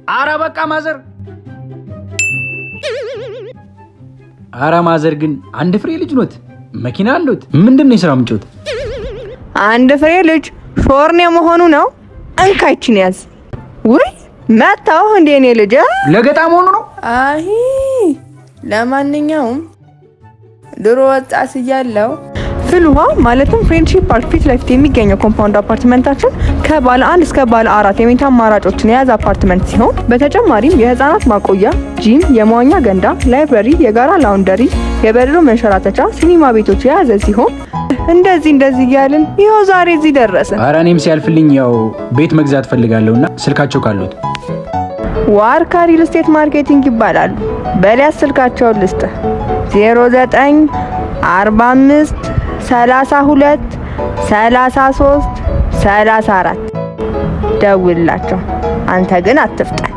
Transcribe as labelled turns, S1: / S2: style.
S1: አረ በቃ ማዘር። አረ ማዘር ግን አንድ ፍሬ ልጅ ኖት፣ መኪና አሉት። ምንድነው የሥራ ምንጮት?
S2: አንድ ፍሬ ልጅ ሾርኔ መሆኑ ነው። እንካይችን ያዝ። ውይ መጣው እንዴ እኔ ልጅ
S1: ለገጣ መሆኑ ነው።
S2: አይ ለማንኛውም ድሮ ወጣት እያለው ፍልውሃ ማለትም ፍሬንድሺፕ ፓርክ ፊት ለፊት የሚገኘው ኮምፓውንድ አፓርትመንታችን ከባለ 1 እስከ ባለ 4 የመኝታ አማራጮችን የያዘ አፓርትመንት ሲሆን በተጨማሪም የህፃናት ማቆያ፣ ጂም፣ የመዋኛ ገንዳ፣ ላይብረሪ፣ የጋራ ላውንደሪ፣ የበረዶ መንሸራተቻ፣ ሲኒማ ቤቶች የያዘ ሲሆን እንደዚህ እያልን ይኸው ዛሬ እዚህ ደረሰ።
S1: ኧረ እኔም ሲያልፍልኝ ያው ቤት መግዛት ፈልጋለሁና ስልካቸው ካሉት
S2: ዋርካ ሪል ስቴት ማርኬቲንግ ይባላሉ። በሊያስ ስልካቸውን ልስጥ 09 45 32 33 34 ደውላቸው። አንተ ግን አትፍጠን።